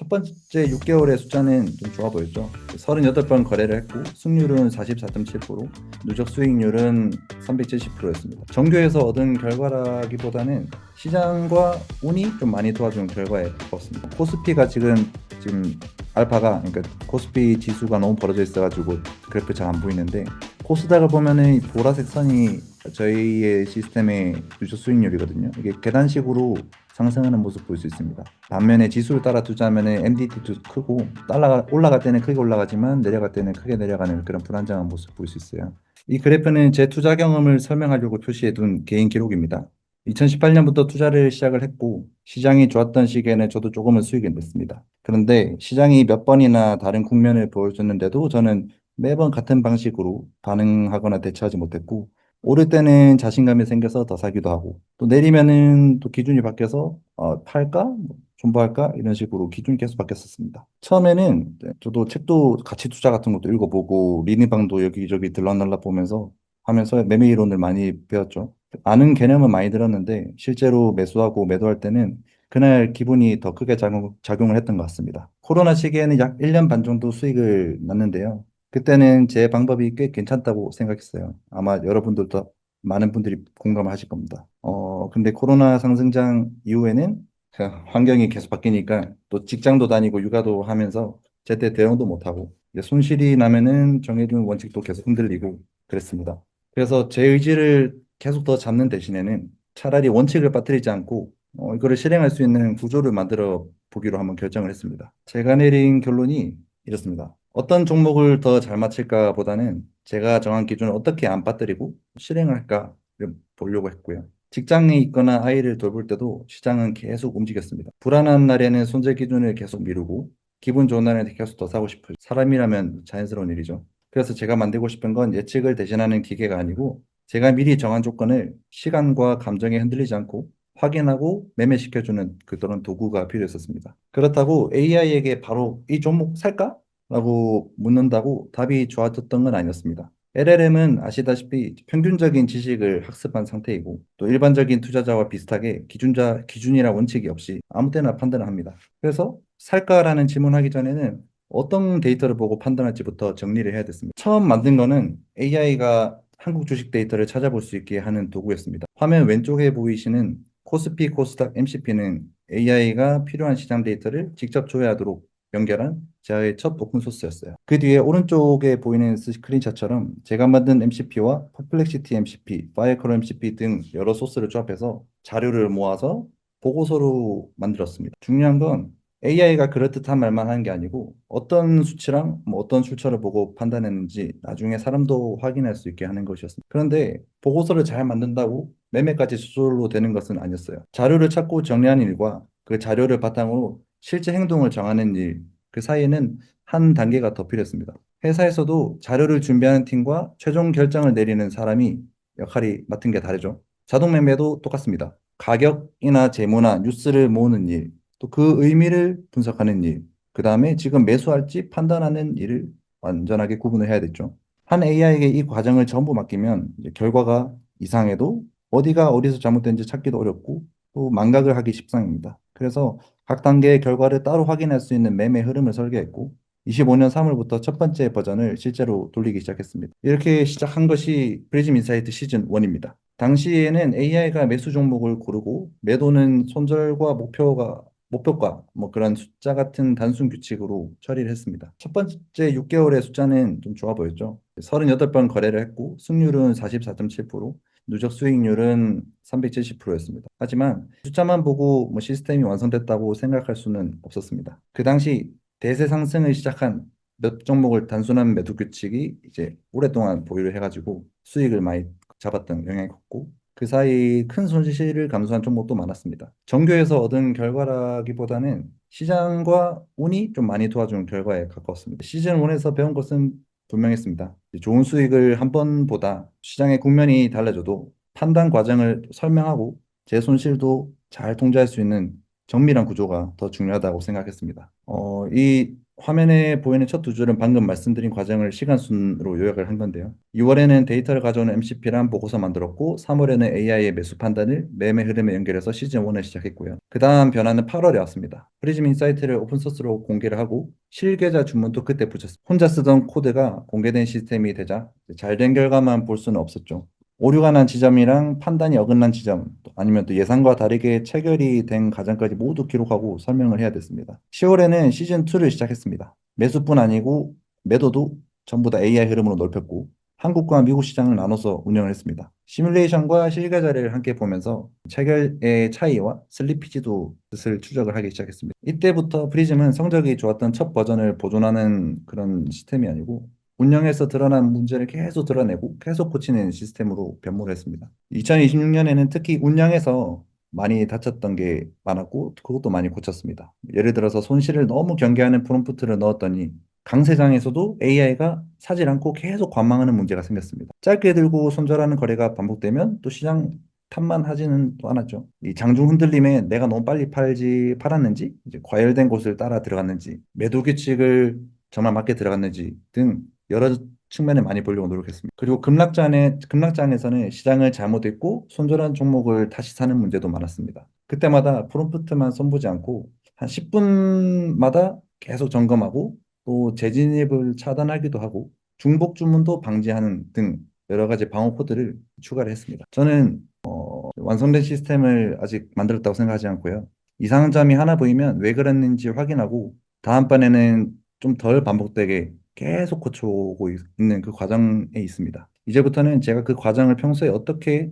첫 번째 6개월의 숫자는 좀 좋아 보였죠. 38번 거래를 했고 승률은 44.7%, 누적 수익률은 370%였습니다. 정교에서 얻은 결과라기보다는 시장과 운이 좀 많이 도와준 결과에 가까웠습니다. 코스피가 지금 알파가 그러니까 코스피 지수가 너무 벌어져 있어가지고 그래프 잘 안 보이는데 코스닥을 보면은 보라색 선이 저희의 시스템의 누적 수익률이거든요. 이게 계단식으로 상승하는 모습 볼 수 있습니다. 반면에 지수를 따라 투자하면 MDT도 크고 올라갈 때는 크게 올라가지만 내려갈 때는 크게 내려가는 그런 불안정한 모습 볼 수 있어요. 이 그래프는 제 투자 경험을 설명하려고 표시해둔 개인 기록입니다. 2018년부터 투자를 시작을 했고 시장이 좋았던 시기에는 저도 조금은 수익을 냈습니다. 그런데 시장이 몇 번이나 다른 국면을 보여줬는데도 저는 매번 같은 방식으로 반응하거나 대처하지 못했고 오를 때는 자신감이 생겨서 더 사기도 하고 또 내리면은 또 기준이 바뀌어서 팔까? 존버할까? 이런 식으로 기준이 계속 바뀌었었습니다. 처음에는 저도 책도 가치 투자 같은 것도 읽어보고 리딩방도 여기저기 들락날락 보면서 하면서 매매 이론을 많이 배웠죠. 아는 개념은 많이 들었는데 실제로 매수하고 매도할 때는 그날 기분이 더 크게 작용을 했던 것 같습니다. 코로나 시기에는 약 1년 반 정도 수익을 났는데요. 그때는 제 방법이 꽤 괜찮다고 생각했어요. 아마 여러분들도 많은 분들이 공감을 하실 겁니다. 근데 코로나 상승장 이후에는 그 환경이 계속 바뀌니까 또 직장도 다니고 육아도 하면서 제때 대응도 못하고 이제 손실이 나면은 정해둔 원칙도 계속 흔들리고 그랬습니다. 그래서 제 의지를 계속 더 잡는 대신에는 차라리 원칙을 빠뜨리지 않고 이거를 실행할 수 있는 구조를 만들어 보기로 한번 결정을 했습니다. 제가 내린 결론이 이렇습니다. 어떤 종목을 더 잘 맞힐까 보다는 제가 정한 기준을 어떻게 안 빠뜨리고 실행을 할까를 보려고 했고요. 직장에 있거나 아이를 돌볼 때도 시장은 계속 움직였습니다. 불안한 날에는 손절 기준을 계속 미루고 기분 좋은 날에는 계속 더 사고 싶어요. 사람이라면 자연스러운 일이죠. 그래서 제가 만들고 싶은 건 예측을 대신하는 기계가 아니고 제가 미리 정한 조건을 시간과 감정에 흔들리지 않고 확인하고 매매시켜주는 그런 도구가 필요했었습니다. 그렇다고 AI에게 바로 이 종목 살까? 라고 묻는다고 답이 좋아졌던 건 아니었습니다. LLM은 아시다시피 평균적인 지식을 학습한 상태이고 또 일반적인 투자자와 비슷하게 기준이나 원칙이 없이 아무 때나 판단을 합니다. 그래서 살까라는 질문하기 전에는 어떤 데이터를 보고 판단할지부터 정리를 해야 됐습니다. 처음 만든 거는 AI가 한국 주식 데이터를 찾아볼 수 있게 하는 도구였습니다. 화면 왼쪽에 보이시는 코스피, 코스닥, MCP는 AI가 필요한 시장 데이터를 직접 조회하도록 연결한 제의 첫 오픈 소스였어요. 그 뒤에 오른쪽에 보이는 스크린샷처럼 제가 만든 MCP와 퍼플렉시티 MCP, 파이어컬 MCP 등 여러 소스를 조합해서 자료를 모아서 보고서로 만들었습니다. 중요한 건 AI가 그럴듯한 말만 하는 게 아니고 어떤 수치랑 어떤 출처를 보고 판단했는지 나중에 사람도 확인할 수 있게 하는 것이었습니다. 그런데 보고서를 잘 만든다고 매매까지 수술로 되는 것은 아니었어요. 자료를 찾고 정리하는 일과 그 자료를 바탕으로 실제 행동을 정하는 일, 그 사이에는 한 단계가 더 필요했습니다. 회사에서도 자료를 준비하는 팀과 최종 결정을 내리는 사람이 역할이 맡은 게 다르죠. 자동 매매도 똑같습니다. 가격이나 재무나 뉴스를 모으는 일, 또 그 의미를 분석하는 일, 그 다음에 지금 매수할지 판단하는 일을 완전하게 구분을 해야 됐죠. 한 AI에게 이 과정을 전부 맡기면 이제 결과가 이상해도 어디서 잘못된지 찾기도 어렵고 또 망각을 하기 십상입니다. 그래서 각 단계의 결과를 따로 확인할 수 있는 매매 흐름을 설계했고 25년 3월부터 첫 번째 버전을 실제로 돌리기 시작했습니다. 이렇게 시작한 것이 프리즘 인사이트 시즌 1입니다. 당시에는 AI가 매수 종목을 고르고 매도는 손절과 목표가 뭐 그런 숫자 같은 단순 규칙으로 처리를 했습니다. 첫 번째 6개월의 숫자는 좀 좋아 보였죠. 38번 거래를 했고 승률은 44.7%, 누적 수익률은 370%였습니다. 하지만 숫자만 보고 뭐 시스템이 완성됐다고 생각할 수는 없었습니다. 그 당시 대세 상승을 시작한 몇 종목을 단순한 매도 규칙이 이제 오랫동안 보유를 해가지고 수익을 많이 잡았던 영향이 컸고 그 사이 큰 손실을 감수한 종목도 많았습니다. 정교에서 얻은 결과라기보다는 시장과 운이 좀 많이 도와준 결과에 가까웠습니다. 시즌 1에서 배운 것은 분명했습니다. 좋은 수익을 한 번보다 시장의 국면이 달라져도 판단 과정을 설명하고 제 손실도 잘 통제할 수 있는 정밀한 구조가 더 중요하다고 생각했습니다. 이 화면에 보이는 첫 두 줄은 방금 말씀드린 과정을 시간순으로 요약을 한 건데요. 2월에는 데이터를 가져오는 MCP란 보고서 만들었고, 3월에는 AI의 매수 판단을 매매 흐름에 연결해서 시즌 1을 시작했고요. 그 다음 변화는 8월에 왔습니다. 프리즘 인사이트를 오픈소스로 공개를 하고, 실계좌 주문도 그때 붙였습니다. 혼자 쓰던 코드가 공개된 시스템이 되자 잘 된 결과만 볼 수는 없었죠. 오류가 난 지점이랑 판단이 어긋난 지점, 또 아니면 또 예상과 다르게 체결이 된 과정까지 모두 기록하고 설명을 해야 됐습니다. 10월에는 시즌2를 시작했습니다. 매수뿐 아니고 매도도 전부 다 AI 흐름으로 넓혔고 한국과 미국 시장을 나눠서 운영을 했습니다. 시뮬레이션과 실계자를 함께 보면서 체결의 차이와 슬리피지도 슬슬 추적을 하기 시작했습니다. 이때부터 프리즘은 성적이 좋았던 첫 버전을 보존하는 그런 시스템이 아니고 운영에서 드러난 문제를 계속 드러내고 계속 고치는 시스템으로 변모를 했습니다. 2026년에는 특히 운영에서 많이 다쳤던 게 많았고 그것도 많이 고쳤습니다. 예를 들어서 손실을 너무 경계하는 프롬프트를 넣었더니 강세장에서도 AI가 사질 않고 계속 관망하는 문제가 생겼습니다. 짧게 들고 손절하는 거래가 반복되면 또 시장 탓만 하지는 또 않았죠. 이 장중 흔들림에 내가 너무 빨리 팔았는지, 이제 과열된 곳을 따라 들어갔는지, 매도 규칙을 정말 맞게 들어갔는지 등 여러 측면을 많이 보려고 노력했습니다. 그리고 급락장에서는 시장을 잘못했고 손절한 종목을 다시 사는 문제도 많았습니다. 그때마다 프롬프트만 손보지 않고 한 10분마다 계속 점검하고 또 재진입을 차단하기도 하고 중복 주문도 방지하는 등 여러 가지 방어 코드를 추가를 했습니다. 저는 완성된 시스템을 아직 만들었다고 생각하지 않고요. 이상한 점이 하나 보이면 왜 그랬는지 확인하고 다음번에는 좀 덜 반복되게 계속 고쳐오고 있는 그 과정에 있습니다. 이제부터는 제가 그 과정을 평소에 어떻게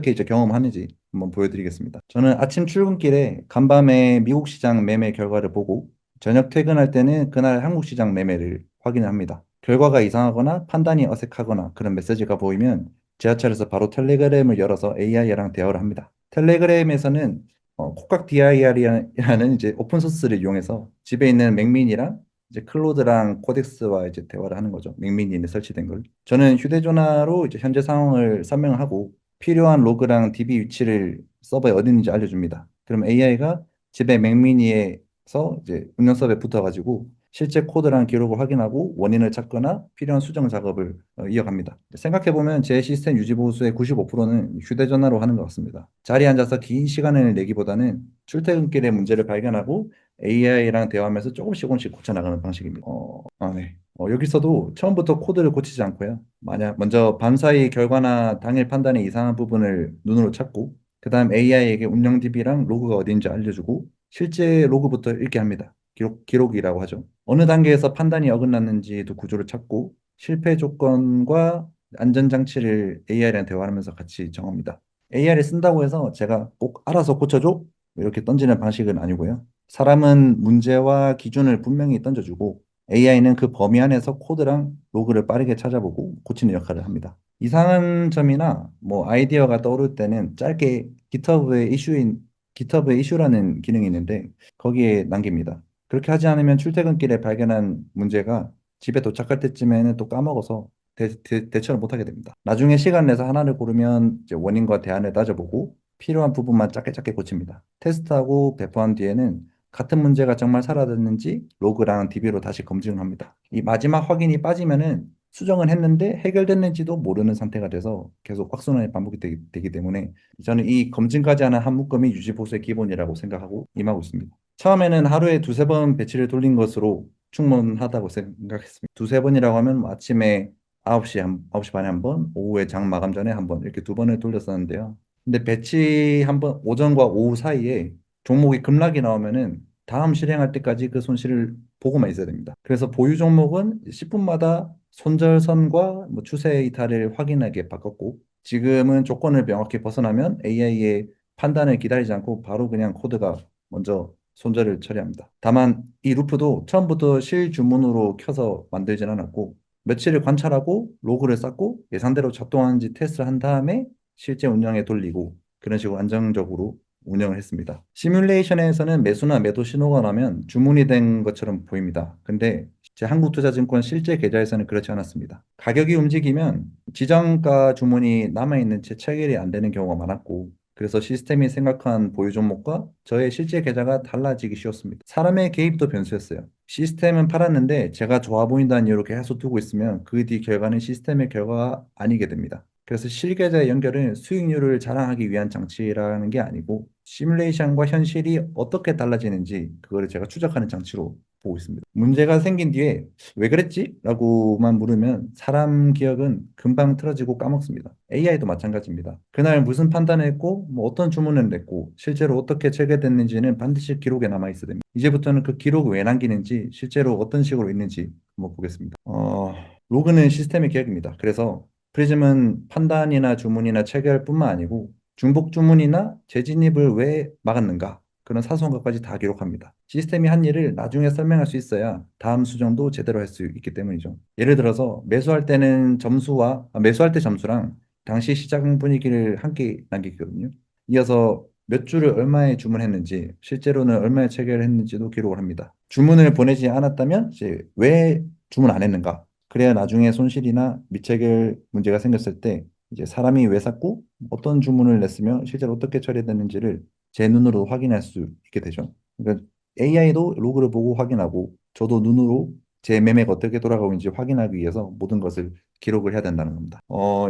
이제 경험하는지 한번 보여드리겠습니다. 저는 아침 출근길에 간밤에 미국 시장 매매 결과를 보고 저녁 퇴근할 때는 그날 한국 시장 매매를 확인합니다. 결과가 이상하거나 판단이 어색하거나 그런 메시지가 보이면 지하철에서 바로 텔레그램을 열어서 AI랑 대화를 합니다. 텔레그램에서는 콕각 DIR이라는 이제 오픈 소스를 이용해서 집에 있는 맥민이랑 이제 클로드랑 코덱스와 이제 대화를 하는 거죠. 맥미니에 설치된 걸. 저는 휴대전화로 이제 현재 상황을 설명하고 필요한 로그랑 DB 위치를 서버에 어디 있는지 알려줍니다. 그럼 AI가 집에 맥미니에서 이제 운영 서버에 붙어가지고 실제 코드랑 기록을 확인하고 원인을 찾거나 필요한 수정 작업을 이어갑니다. 생각해보면 제 시스템 유지 보수의 95%는 휴대전화로 하는 것 같습니다. 자리에 앉아서 긴 시간을 내기보다는 출퇴근길에 문제를 발견하고 AI랑 대화하면서 조금씩 고쳐나가는 방식입니다. 네. 여기서도 처음부터 코드를 고치지 않고요. 만약 먼저 밤사이 결과나 당일 판단에 이상한 부분을 눈으로 찾고, 그 다음 AI에게 운영 DB랑 로그가 어디인지 알려주고, 실제 로그부터 읽게 합니다. 기록이라고 하죠. 어느 단계에서 판단이 어긋났는지도 구조를 찾고, 실패 조건과 안전장치를 AI랑 대화하면서 같이 정합니다. AI를 쓴다고 해서 제가 꼭 알아서 고쳐줘? 이렇게 던지는 방식은 아니고요. 사람은 문제와 기준을 분명히 던져주고 AI는 그 범위 안에서 코드랑 로그를 빠르게 찾아보고 고치는 역할을 합니다. 이상한 점이나 뭐 아이디어가 떠오를 때는 짧게 GitHub의 이슈라는 기능이 있는데 거기에 남깁니다. 그렇게 하지 않으면 출퇴근길에 발견한 문제가 집에 도착할 때쯤에는 또 까먹어서 대처를 못하게 됩니다. 나중에 시간 내서 하나를 고르면 이제 원인과 대안을 따져보고 필요한 부분만 짧게 고칩니다. 테스트하고 배포한 뒤에는 같은 문제가 정말 사라졌는지 로그랑 DB로 다시 검증을 합니다. 이 마지막 확인이 빠지면은 수정은 했는데 해결됐는지도 모르는 상태가 돼서 계속 악순환이 반복이 되기 때문에 저는 이 검증까지 하는 한 묶음이 유지 보수의 기본이라고 생각하고 임하고 있습니다. 처음에는 하루에 두세 번 배치를 돌린 것으로 충분하다고 생각했습니다. 두세 번이라고 하면 뭐 아침에 9시 반에 한 번, 오후에 장 마감 전에 한 번, 이렇게 두 번을 돌렸었는데요. 근데 배치 한 번, 오전과 오후 사이에 종목이 급락이 나오면은 다음 실행할 때까지 그 손실을 보고만 있어야 됩니다. 그래서 보유 종목은 10분마다 손절선과 뭐 추세 이탈을 확인하게 바꿨고 지금은 조건을 명확히 벗어나면 AI의 판단을 기다리지 않고 바로 그냥 코드가 먼저 손절을 처리합니다. 다만 이 루프도 처음부터 실주문으로 켜서 만들진 않았고 며칠을 관찰하고 로그를 쌓고 예상대로 작동하는지 테스트를 한 다음에 실제 운영에 돌리고 그런 식으로 안정적으로 운영을 했습니다. 시뮬레이션에서는 매수나 매도 신호가 나면 주문이 된 것처럼 보입니다. 근데 제 한국투자증권 실제 계좌에서는 그렇지 않았습니다. 가격이 움직이면 지정가 주문이 남아있는 채 체결이 안 되는 경우가 많았고 그래서 시스템이 생각한 보유 종목과 저의 실제 계좌가 달라지기 쉬웠습니다. 사람의 개입도 변수였어요. 시스템은 팔았는데 제가 좋아 보인다는 이유로 계속 두고 있으면 그 뒤 결과는 시스템의 결과가 아니게 됩니다. 그래서 실계좌의 연결은 수익률을 자랑하기 위한 장치라는 게 아니고 시뮬레이션과 현실이 어떻게 달라지는지 그거를 제가 추적하는 장치로 보고 있습니다. 문제가 생긴 뒤에 왜 그랬지? 라고만 물으면 사람 기억은 금방 틀어지고 까먹습니다. AI도 마찬가지입니다. 그날 무슨 판단을 했고 뭐 어떤 주문을 냈고 실제로 어떻게 체결됐는지는 반드시 기록에 남아 있어야 됩니다. 이제부터는 그 기록을 왜 남기는지 실제로 어떤 식으로 있는지 한번 보겠습니다. 로그는 시스템의 기억입니다. 그래서 프리즘은 판단이나 주문이나 체결뿐만 아니고 중복 주문이나 재진입을 왜 막았는가 그런 사소한 것까지 다 기록합니다. 시스템이 한 일을 나중에 설명할 수 있어야 다음 수정도 제대로 할 수 있기 때문이죠. 예를 들어서 매수할 때는 매수할 때 점수랑 당시 시장 분위기를 함께 남기거든요. 이어서 몇 주를 얼마에 주문했는지, 실제로는 얼마에 체결했는지도 기록을 합니다. 주문을 보내지 않았다면 이제 왜 주문 안 했는가? 그래야 나중에 손실이나 미체결 문제가 생겼을 때 이제 사람이 왜 샀고 어떤 주문을 냈으며 실제로 어떻게 처리됐는지를 제 눈으로 확인할 수 있게 되죠. 그러니까 AI도 로그를 보고 확인하고 저도 눈으로 제 매매가 어떻게 돌아가고 있는지 확인하기 위해서 모든 것을 기록을 해야 된다는 겁니다.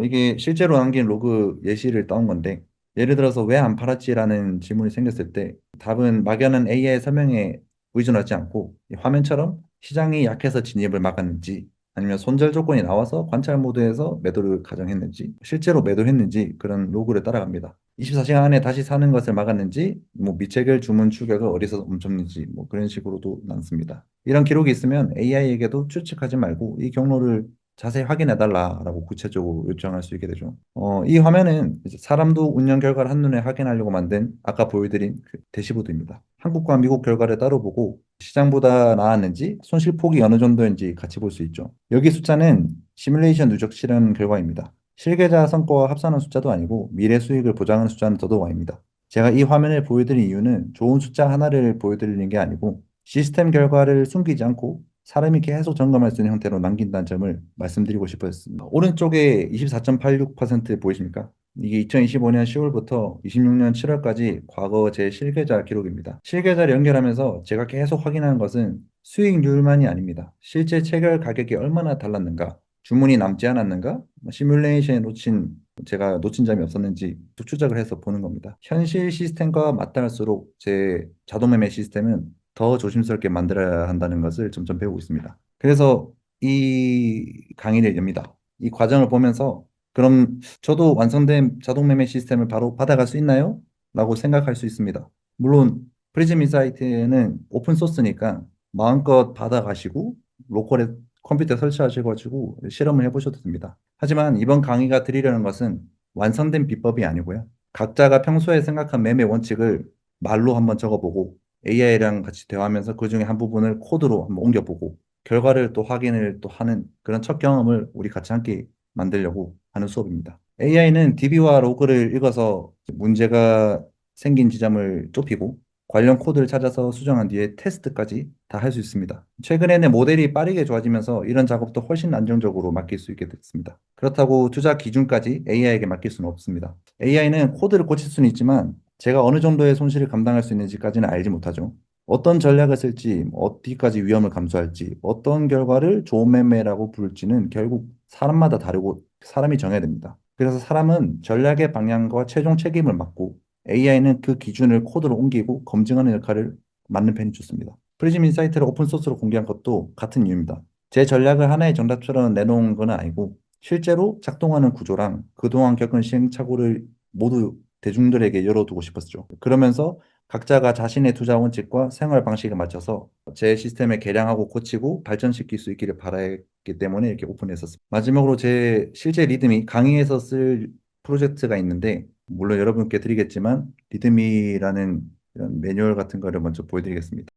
이게 실제로 남긴 로그 예시를 따온 건데 예를 들어서 왜 안 팔았지라는 질문이 생겼을 때 답은 막연한 AI 설명에 의존하지 않고 이 화면처럼 시장이 약해서 진입을 막았는지 아니면 손절 조건이 나와서 관찰 모드에서 매도를 가정했는지 실제로 매도했는지 그런 로그를 따라갑니다. 24시간 안에 다시 사는 것을 막았는지 뭐 미체결 주문 추격을 어디서 멈췄는지 뭐 그런 식으로도 남습니다. 이런 기록이 있으면 AI에게도 추측하지 말고 이 경로를 자세히 확인해 달라라고 구체적으로 요청할 수 있게 되죠. 이 화면은 이제 사람도 운영 결과를 한눈에 확인하려고 만든 아까 보여드린 그 대시보드입니다. 한국과 미국 결과를 따로 보고 시장보다 나았는지 손실폭이 어느 정도인지 같이 볼 수 있죠. 여기 숫자는 시뮬레이션 누적 실현 결과입니다. 실계좌 성과와 합산한 숫자도 아니고 미래 수익을 보장하는 숫자는 더더욱 아닙니다. 제가 이 화면을 보여드린 이유는 좋은 숫자 하나를 보여드리는 게 아니고 시스템 결과를 숨기지 않고 사람이 계속 점검할 수 있는 형태로 남긴다는 점을 말씀드리고 싶었습니다. 오른쪽에 24.86% 보이십니까? 이게 2025년 10월부터 26년 7월까지 과거 제 실계좌 기록입니다. 실계좌를 연결하면서 제가 계속 확인하는 것은 수익률만이 아닙니다. 실제 체결 가격이 얼마나 달랐는가, 주문이 남지 않았는가, 시뮬레이션에 제가 놓친 점이 없었는지 추적을 해서 보는 겁니다. 현실 시스템과 맞닿을수록 제 자동 매매 시스템은 더 조심스럽게 만들어야 한다는 것을 점점 배우고 있습니다. 그래서 이 강의를 엽니다. 이 과정을 보면서 그럼 저도 완성된 자동 매매 시스템을 바로 받아갈 수 있나요? 라고 생각할 수 있습니다. 물론 프리즘 인사이트는 오픈 소스니까 마음껏 받아가시고 로컬에 컴퓨터 설치하셔가지고 실험을 해보셔도 됩니다. 하지만 이번 강의가 드리려는 것은 완성된 비법이 아니고요. 각자가 평소에 생각한 매매 원칙을 말로 한번 적어보고 AI랑 같이 대화하면서 그 중에 한 부분을 코드로 한번 옮겨보고 결과를 또 확인을 또 하는 그런 첫 경험을 우리 같이 함께 만들려고 하는 수업입니다. AI는 DB와 로그를 읽어서 문제가 생긴 지점을 좁히고 관련 코드를 찾아서 수정한 뒤에 테스트까지 다 할 수 있습니다. 최근에는 모델이 빠르게 좋아지면서 이런 작업도 훨씬 안정적으로 맡길 수 있게 됐습니다. 그렇다고 투자 기준까지 AI에게 맡길 수는 없습니다. AI는 코드를 고칠 수는 있지만 제가 어느 정도의 손실을 감당할 수 있는지까지는 알지 못하죠. 어떤 전략을 쓸지, 어디까지 위험을 감수할지, 어떤 결과를 좋은 매매라고 부를지는 결국 사람마다 다르고 사람이 정해야 됩니다. 그래서 사람은 전략의 방향과 최종 책임을 맡고 AI는 그 기준을 코드로 옮기고 검증하는 역할을 맡는 편이 좋습니다. 프리즘 인사이트를 오픈소스로 공개한 것도 같은 이유입니다. 제 전략을 하나의 정답처럼 내놓은 건 아니고 실제로 작동하는 구조랑 그동안 겪은 시행착오를 모두 대중들에게 열어두고 싶었죠. 그러면서 각자가 자신의 투자 원칙과 생활 방식에 맞춰서 제 시스템을 개량하고 고치고 발전시킬 수 있기를 바랐기 때문에 이렇게 오픈했었습니다. 마지막으로 제 실제 리듬이 강의에서 쓸 프로젝트가 있는데 물론 여러분께 드리겠지만 리듬이라는 이런 매뉴얼 같은 거를 먼저 보여드리겠습니다.